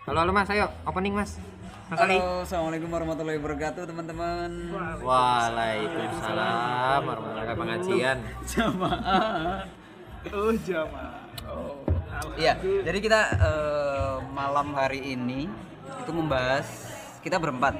Halo Mas, ayo opening Mas. Mas Ali. Halo, assalamualaikum warahmatullahi wabarakatuh teman-teman. Waalaikumsalam warahmatullahi wabarakatuh. Pengajian. Jamaah. Jamaah. Iya, jadi kita malam hari ini itu membahas kita berempat.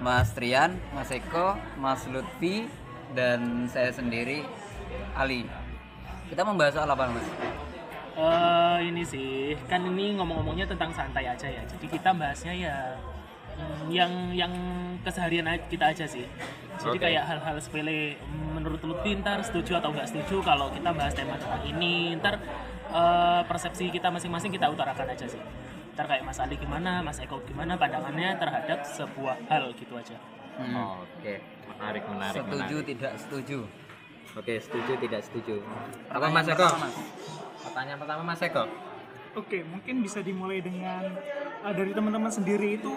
Mas Trian, Mas Eko, Mas Lutfi, dan saya sendiri Ali. Kita membahas soal apa, Mas? Ini sih kan ini ngomong-ngomongnya tentang santai aja ya. Jadi kita bahasnya ya yang keseharian kita aja sih. Jadi kayak hal-hal sepele menurut lu ntar setuju atau nggak setuju kalau kita bahas tema tentang ini. Ntar persepsi kita masing-masing kita utarakan aja sih. Ntar kayak Mas Ali gimana, Mas Eko gimana pandangannya terhadap sebuah hal gitu aja. Oke, menarik. Setuju tidak setuju? Oke, setuju tidak setuju. Apa Pertanyaan Mas Eko? pertama, Mas. Pertanyaan pertama Mas Eko. Oke, mungkin bisa dimulai dengan dari teman-teman sendiri itu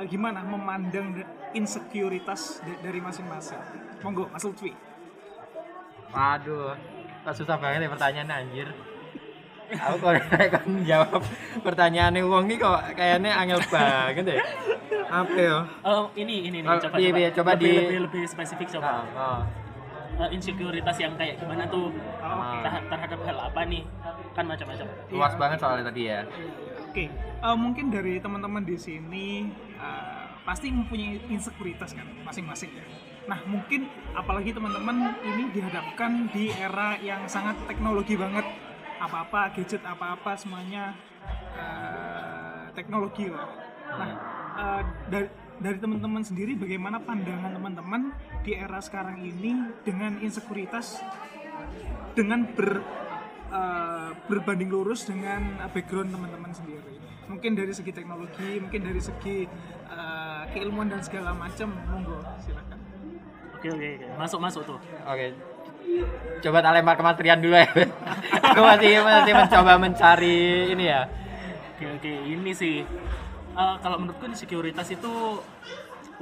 gimana memandang insekuritas dari masing-masing. Monggo, Mas Lutfi. Waduh, kok susah banget ya pertanyaannya anjir. Aku kalau jawab pertanyaan wong ini kok kayaknya angel banget ya. Apa ya? Ini Oh, coba lebih spesifik coba. Oh. Insekuritas yang kayak gimana tuh terhadap hal apa nih, kan macam-macam. Luas banget soalnya tadi ya. Oke, mungkin dari teman-teman di sini pasti mempunyai insekuritas kan masing-masing ya. Nah, mungkin apalagi teman-teman ini dihadapkan di era yang sangat teknologi banget. Apa-apa gadget, apa-apa semuanya teknologi lah. Nah, dari teman-teman sendiri bagaimana pandangan teman-teman di era sekarang ini dengan insekuritas dengan berbanding lurus dengan background teman-teman sendiri. Mungkin dari segi teknologi, mungkin dari segi keilmuan dan segala macam. Monggo, silakan. Oke. Masuk tuh. Oke. Coba tak lempar ke Mas Rian dulu ya. Aku masih mencoba mencari ini ya. Oke, ini sih kalau menurutku insekuritas itu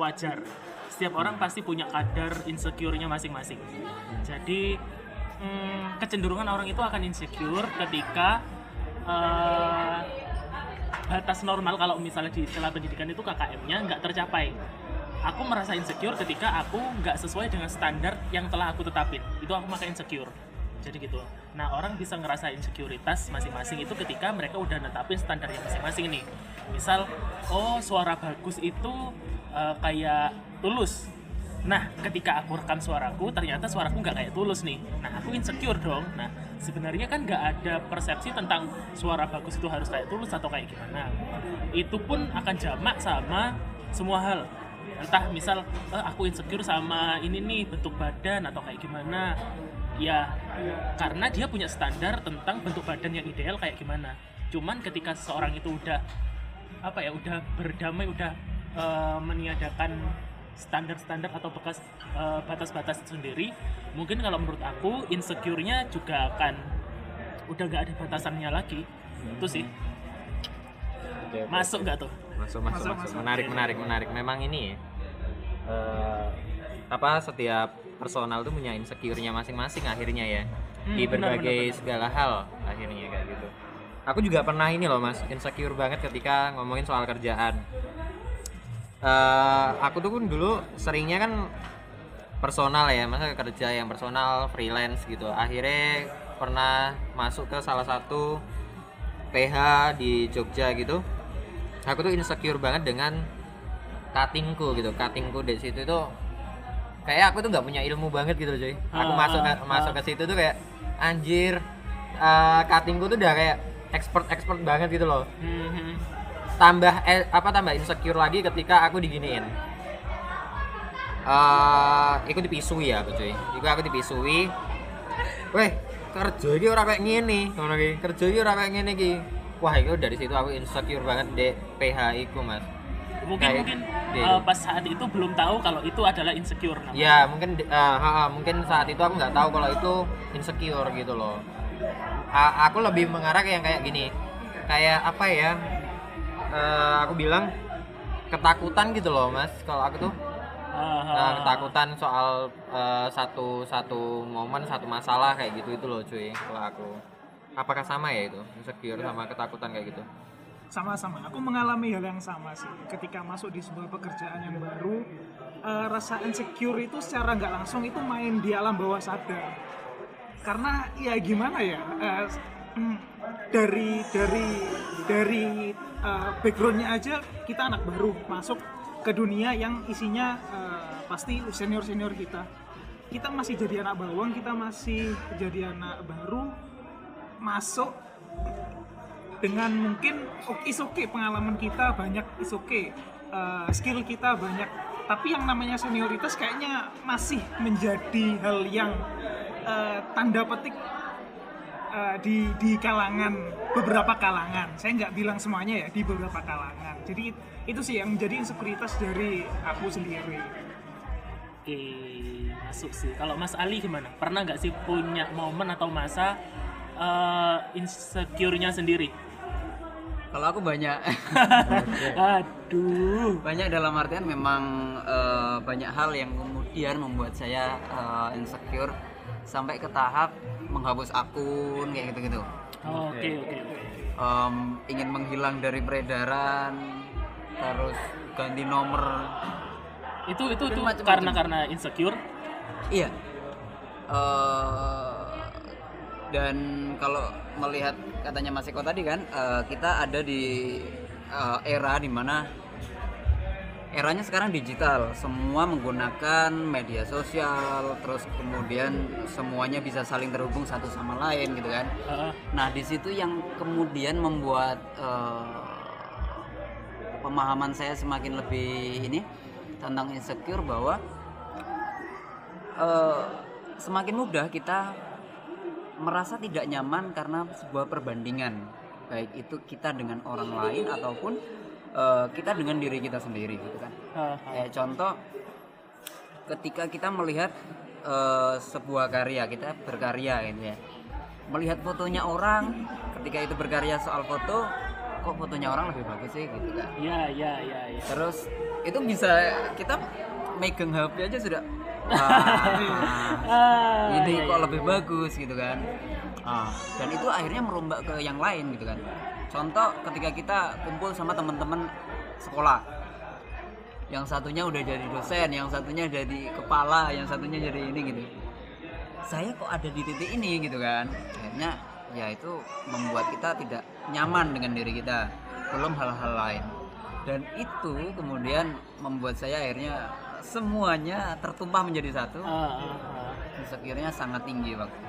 wajar. Setiap orang pasti punya kadar insecure-nya masing-masing. Jadi kecenderungan orang itu akan insecure ketika batas normal, kalau misalnya di istilah pendidikan itu KKM-nya nggak tercapai. Aku merasa insecure ketika aku nggak sesuai dengan standar yang telah aku tetapin. Itu aku maka insecure. Jadi gitu. Nah, orang bisa ngerasa insekuritas masing-masing itu ketika mereka udah netapin standar yang masing-masing nih. Misal, suara bagus itu kayak Tulus. Nah, ketika aku rekam suaraku, ternyata suaraku nggak kayak Tulus nih. Nah, aku insecure dong. Nah, sebenarnya kan nggak ada persepsi tentang suara bagus itu harus kayak Tulus atau kayak gimana. Itu pun akan jamak sama semua hal. Entah misal aku insecure sama ini nih bentuk badan atau kayak gimana. Ya, karena dia punya standar tentang bentuk badan yang ideal kayak gimana. Cuman ketika seseorang itu udah udah berdamai, udah meniadakan standar-standar atau batas-batas sendiri, mungkin kalau menurut aku insecure-nya juga akan udah nggak ada batasannya lagi. Itu sih. Oke. Masuk nggak tuh? Masuk. Menarik. Memang ini setiap personal tuh punya insecure-nya masing-masing akhirnya ya. Di berbagai benar. segala hal akhirnya kayak gitu. Aku juga pernah ini loh Mas, insecure banget ketika ngomongin soal kerjaan. Aku tuh kan dulu seringnya kan personal ya, masa kerja yang personal, freelance gitu. Akhirnya pernah masuk ke salah satu PH di Jogja gitu. Aku tuh insecure banget dengan cuttingku di situ itu kayak aku tuh nggak punya ilmu banget gitu cuy. Aku masuk ke situ tuh kayak anjir, cuttingku tuh udah kayak expert banget gitu loh. Tambah insecure lagi ketika aku diginiin. Aku dipisui ya aku cuy. Aku dipisui. Weh, kerja iki ora kayak ngene, ngono iki. Kerja iki ora kayak ngene iki. Wah, itu dari situ aku insecure banget di PH iku, Mas. Mungkin pas saat itu belum tahu kalau itu adalah insecure namanya. Ya, mungkin saat itu aku nggak tahu kalau itu insecure gitu loh. Aku lebih mengarah ke yang kayak gini. Kayak apa ya? Aku bilang ketakutan gitu loh, Mas. Kalau aku tuh ketakutan soal satu momen, satu masalah kayak gitu itu loh, cuy. Kalau aku. Apakah sama ya itu? Insecure sama ketakutan kayak gitu? Sama-sama, aku mengalami hal yang sama sih. Ketika masuk di sebuah pekerjaan yang baru, rasa insecure itu secara nggak langsung itu main di alam bawah sadar. Karena ya gimana ya, dari backgroundnya aja kita anak baru masuk ke dunia yang isinya pasti senior kita. Kita masih jadi anak bawang, kita masih jadi anak baru masuk dengan mungkin is okay, pengalaman kita banyak, is okay, skill kita banyak, tapi yang namanya senioritas kayaknya masih menjadi hal yang tanda petik di kalangan, beberapa kalangan. Saya nggak bilang semuanya ya, di beberapa kalangan. Jadi itu sih yang menjadi insekuritas dari aku sendiri. Oke, masuk sih. Kalau Mas Ali gimana? Pernah nggak sih punya momen atau masa insecure-nya sendiri? Kalau aku banyak. Aduh. Banyak dalam artian memang banyak hal yang kemudian membuat saya insecure sampai ke tahap menghapus akun kayak gitu-gitu. Oke. Ingin menghilang dari peredaran, terus ganti nomor. Itu macam-macam. karena insecure. Iya. Dan kalau melihat katanya Mas Eko tadi kan, kita ada di era dimana eranya sekarang digital, semua menggunakan media sosial, terus kemudian semuanya bisa saling terhubung satu sama lain gitu kan. Nah di situ yang kemudian membuat pemahaman saya semakin lebih ini tentang insecure, bahwa semakin mudah kita merasa tidak nyaman karena sebuah perbandingan, baik itu kita dengan orang lain ataupun kita dengan diri kita sendiri gitu kan. Kayak contoh, ketika kita melihat sebuah karya, kita berkarya gitu ya, melihat fotonya orang, ketika itu berkarya soal foto, kok fotonya orang lebih bagus sih gitu kan. Iya. Terus itu bisa kita megang HP aja sudah ini kok lebih bagus gitu kan. Dan itu akhirnya merombak ke yang lain gitu kan. Contoh, ketika kita kumpul sama teman-teman sekolah, yang satunya udah jadi dosen, yang satunya jadi kepala, yang satunya jadi ini gitu, saya kok ada di titik ini gitu kan. Akhirnya ya itu membuat kita tidak nyaman dengan diri kita, belum hal-hal lain. Dan itu kemudian membuat saya akhirnya semuanya tertumpah menjadi satu. Insecure-nya sangat tinggi waktu.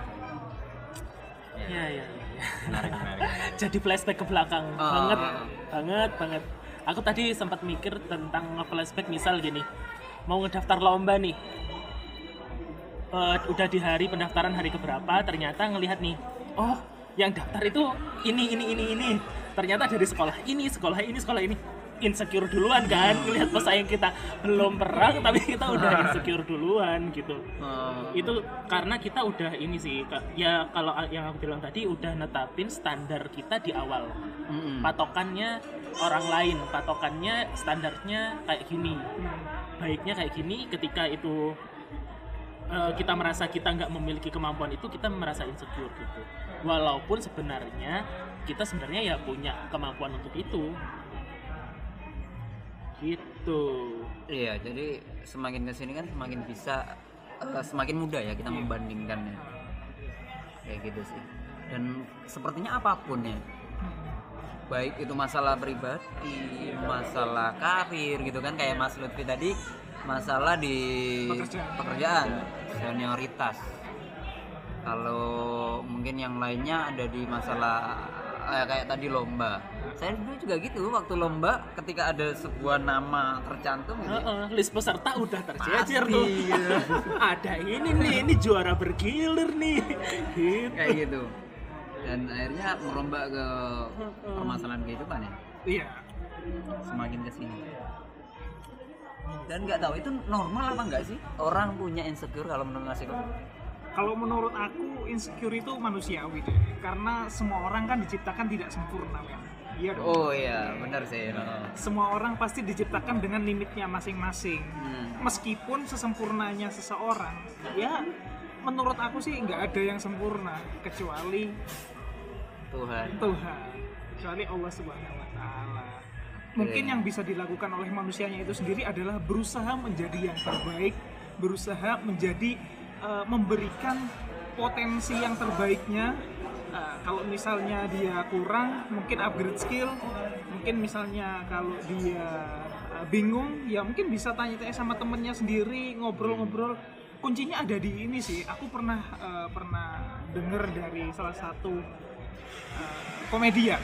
Iya. Menarik. Jadi flashback ke belakang banget. Aku tadi sempat mikir tentang flashback, misal gini, mau ngedaftar lomba nih, udah di hari pendaftaran hari keberapa, ternyata ngelihat nih, oh yang daftar itu ini, ternyata dari sekolah ini, insecure duluan kan, ngelihat pesaing kita belum perang tapi kita udah insecure duluan gitu. Itu karena kita udah ini sih ya, kalau yang aku bilang tadi udah netapin standar kita di awal. Patokannya orang lain, patokannya standarnya kayak gini, baiknya kayak gini. Ketika itu kita merasa kita nggak memiliki kemampuan itu, kita merasa insecure gitu, walaupun sebenarnya kita ya punya kemampuan untuk itu gitu. Iya, jadi semakin kesini kan semakin bisa semakin mudah ya kita membandingkannya kayak gitu sih. Dan sepertinya apapun ya, baik itu masalah pribadi, masalah karir gitu kan, kayak Mas Lutfi tadi, masalah di pekerjaan, senioritas. Kalau mungkin yang lainnya ada di masalah kayak tadi lomba. Saya dulu juga gitu, waktu lomba ketika ada sebuah nama tercantum gitu. List peserta udah tercecer tuh. Ada ini juara bergilir nih. Gitu. Kayak gitu. Dan akhirnya merombak ke permasalahan kehidupan ya. Iya. Semakin kesini. Dan nggak tahu itu normal apa enggak sih orang punya insecure kalau menurut Mas Eko? Kalau menurut aku insecure itu manusiawi deh. Karena semua orang kan diciptakan tidak sempurna ya. Iya dong. Oh iya, benar sih. Semua orang pasti diciptakan dengan limitnya masing-masing. Meskipun sesempurnanya seseorang, ya menurut aku sih nggak ada yang sempurna kecuali Tuhan. kecuali Allah Subhanahu wa taala. Mungkin yang bisa dilakukan oleh manusianya itu sendiri adalah berusaha menjadi yang terbaik, berusaha menjadi memberikan potensi yang terbaiknya. Kalau misalnya dia kurang, mungkin upgrade skill. Mungkin misalnya kalau dia bingung, ya mungkin bisa tanya-tanya sama temennya sendiri, ngobrol-ngobrol. Kuncinya ada di ini sih. Aku pernah dengar dari salah satu komedian,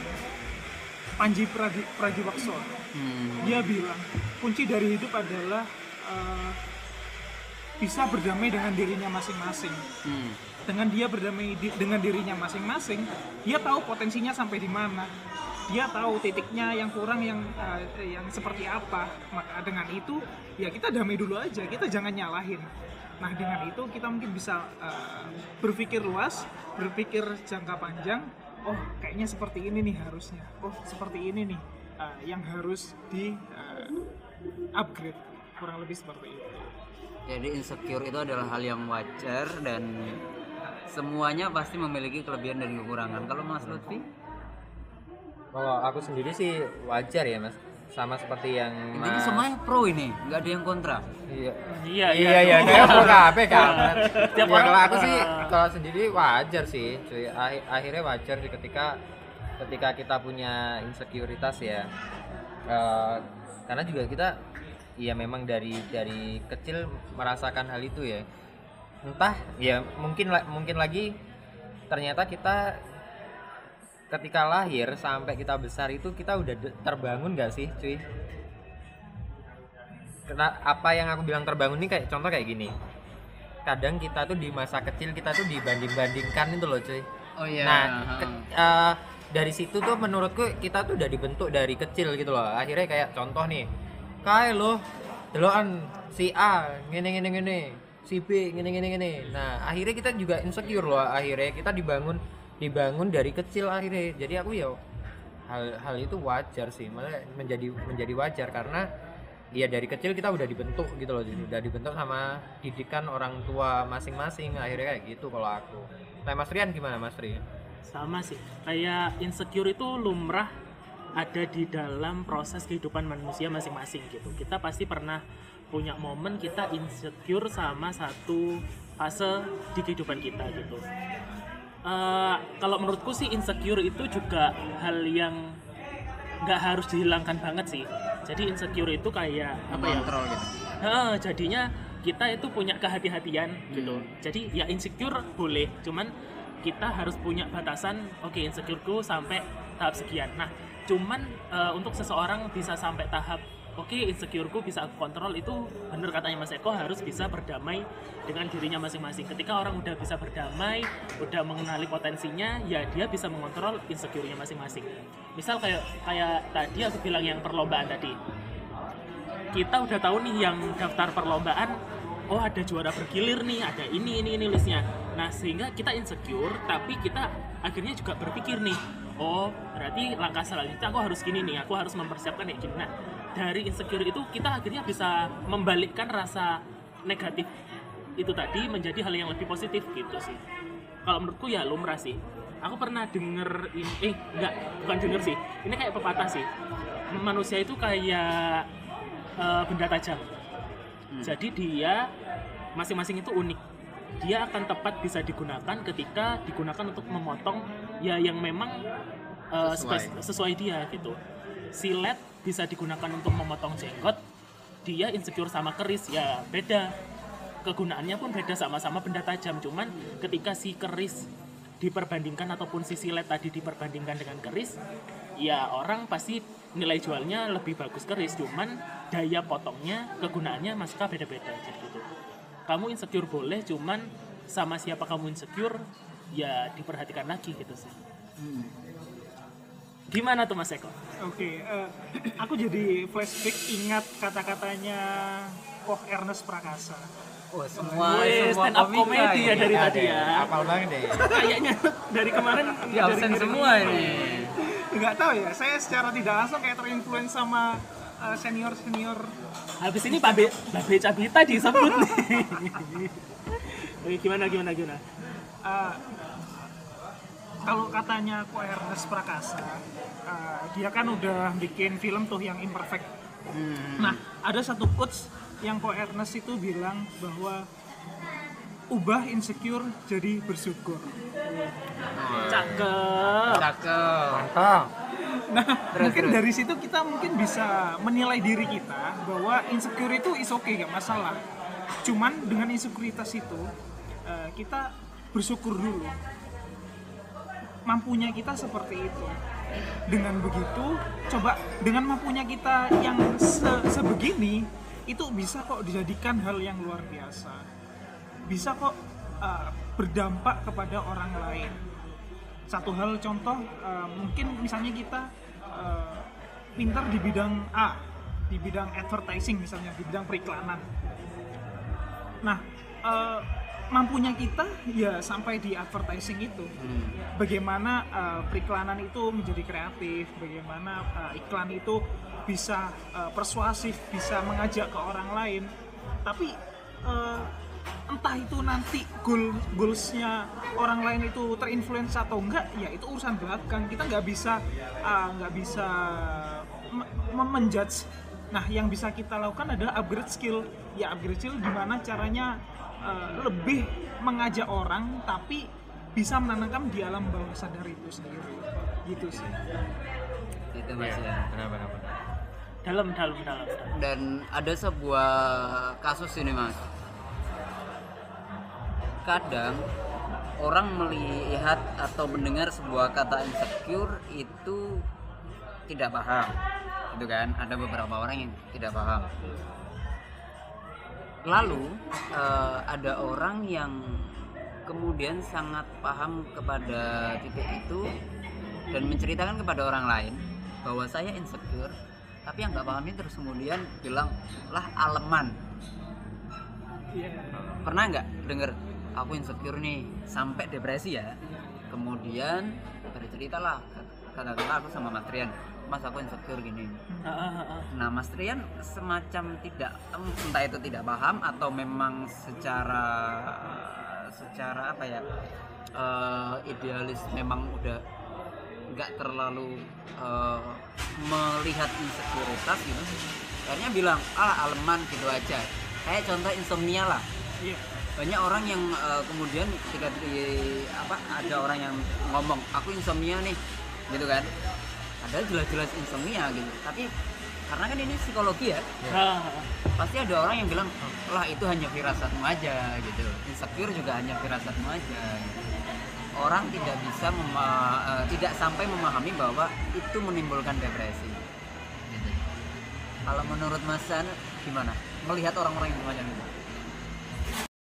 Panji Pragiwaksono. Dia bilang kunci dari hidup adalah bisa berdamai dengan dirinya masing-masing. Dengan dia berdamai dengan dirinya masing-masing, dia tahu potensinya sampai di mana. Dia tahu titiknya yang kurang, yang seperti apa. Maka dengan itu ya kita damai dulu aja, kita jangan nyalahin. Nah dengan itu kita mungkin bisa berpikir luas, berpikir jangka panjang. Oh kayaknya seperti ini nih harusnya. Oh seperti ini nih yang harus di upgrade, kurang lebih seperti itu. Jadi insecure itu adalah hal yang wajar dan semuanya pasti memiliki kelebihan dan kekurangan. Kalau Mas Lutfi? Kalau aku sendiri sih wajar ya Mas, sama seperti yang Ini semuanya pro ini, nggak ada yang kontra. Iya, kayak pro kabeh kan. Tiap Ya, orang kalau aku sih kalau sendiri wajar sih, cuy. Akhirnya wajar sih ketika kita punya insekuritas ya. Karena juga kita ya memang dari kecil merasakan hal itu ya. Entah ya mungkin lagi ternyata kita ketika lahir sampai kita besar itu kita udah terbangun gak sih cuy? Karena apa yang aku bilang terbangun ini kayak contoh kayak gini. Kadang kita tuh di masa kecil kita tuh dibanding-bandingkan itu loh cuy. Oh iya. Nah dari situ tuh menurutku kita tuh udah dibentuk dari kecil gitu loh. Akhirnya kayak contoh nih, kayak lo delokan si A gini, si B gini. Nah akhirnya kita juga insecure loh. Akhirnya kita dibangun dari kecil akhirnya. Jadi aku ya hal itu wajar sih, malah menjadi wajar karena ya dari kecil kita udah dibentuk gitu loh, udah dibentuk sama didikan orang tua masing-masing. Akhirnya kayak gitu kalau aku. Nah Mas Rian gimana Mas Rian? sama sih, kayak insecure itu lumrah ada di dalam proses kehidupan manusia masing-masing gitu. Kita pasti pernah punya momen kita insecure sama satu fase di kehidupan kita gitu. Kalau menurutku sih insecure itu juga hal yang nggak harus dihilangkan banget sih. Jadi insecure itu kayak apa ya? Kontrol gitu. Jadinya kita itu punya kehati-hatian gitu. Jadi ya insecure boleh, cuman kita harus punya batasan. Oke, insecureku sampai tahap sekian. Nah, cuman untuk seseorang bisa sampai tahap oke, insecureku bisa aku kontrol, itu bener katanya Mas Eko, harus bisa berdamai dengan dirinya masing-masing. Ketika orang udah bisa berdamai, udah mengenali potensinya, ya dia bisa mengontrol insecure-nya masing-masing. Misal kayak tadi aku bilang yang perlombaan tadi. Kita udah tahu nih yang daftar perlombaan, oh ada juara bergilir nih, ada ini listnya. Nah, sehingga kita insecure, tapi kita akhirnya juga berpikir nih, oh berarti langkah selanjutnya aku harus gini nih, aku harus mempersiapkan kayak gini. Nah, dari insecure itu kita akhirnya bisa membalikkan rasa negatif itu tadi menjadi hal yang lebih positif gitu sih. Kalau menurutku ya lumrah sih. Aku pernah denger ini, bukan denger sih, ini kayak pepatah sih. Manusia itu kayak benda tajam. Jadi dia masing-masing itu unik. Dia akan tepat bisa digunakan ketika digunakan untuk memotong ya yang memang sesuai dia gitu. Silet bisa digunakan untuk memotong jenggot, dia insecure sama keris ya beda, kegunaannya pun beda, sama-sama benda tajam, cuman ketika si keris diperbandingkan ataupun si silet tadi diperbandingkan dengan keris, ya orang pasti nilai jualnya lebih bagus keris, cuman daya potongnya, kegunaannya masuknya beda-beda gitu. Kamu insecure boleh, cuman sama siapa kamu insecure ya diperhatikan lagi gitu sih. Gimana tuh Mas Eko? Oke, aku jadi flashback ingat kata-katanya Koh Ernest Prakasa. Oh, semua stand up komedi ya dari tadi ya. Apal banget deh. Kayaknya dari kemarin di absen semua ini. Nggak tahu ya, saya secara tidak langsung kayak terinfluence sama senior-senior. Habis ini Babe Cabita disebut nih. Gimana? kalau katanya Ko Ernest Prakasa, dia kan udah bikin film tuh yang Imperfect. Nah, ada satu quotes yang Ko Ernest itu bilang bahwa ubah insecure jadi bersyukur. Cakep. Cakep. Mantap. Nah, mungkin terus. dari situ kita mungkin bisa menilai diri kita bahwa insecure itu is okay, gak masalah. Cuman dengan insekuritas itu kita bersyukur dulu. Mampunya kita seperti itu. Dengan begitu, coba dengan mampunya kita yang sebegini, itu bisa kok dijadikan hal yang luar biasa. Bisa kok berdampak kepada orang lain. Satu hal contoh, mungkin misalnya kita pintar di bidang A, di bidang advertising misalnya, di bidang periklanan. Nah, mampunya kita ya sampai di advertising itu. Bagaimana periklanan itu menjadi kreatif, bagaimana iklan itu bisa persuasif, bisa mengajak ke orang lain. Tapi entah itu nanti goalsnya orang lain itu terinfluence atau enggak, ya itu urusan belakang. Kita nggak bisa menjudge. Nah, yang bisa kita lakukan adalah upgrade skill. Ya upgrade skill gimana caranya lebih mengajak orang tapi bisa menanamkan di alam bawah sadar itu sendiri. Gitu sih. Itu Mas ya. Benar. Dalam. Dan ada sebuah kasus ini Mas. Kadang orang melihat atau mendengar sebuah kata insecure itu tidak paham, gitu kan? Ada beberapa orang yang tidak paham. Lalu ada orang yang kemudian sangat paham kepada titik itu dan menceritakan kepada orang lain bahwa saya insecure, tapi yang nggak paham ini terus kemudian bilang lah aleman. Pernah nggak dengar aku insecure nih sampai depresi ya? Kemudian berceritalah kata-kata aku sama Mas Trian, Mas aku insecure gini. Nah Mas Trian semacam tidak, entah itu tidak paham atau memang secara apa ya, idealis memang udah nggak terlalu melihat insekuritas gitu, akhirnya bilang aleman gitu aja. Kayak contoh insomnia lah. Banyak orang yang kemudian ketika ada orang yang ngomong aku insomnia nih gitu kan, ada jelas-jelas insomnia gitu, tapi karena kan ini psikologi ya, pasti ada orang yang bilang lah itu hanya firasatmu aja gitu, insecure juga hanya firasatmu aja gitu. Orang tidak bisa tidak sampai memahami bahwa itu menimbulkan depresi gitu. Kalau menurut Mas San gimana melihat orang-orang yang semacam itu?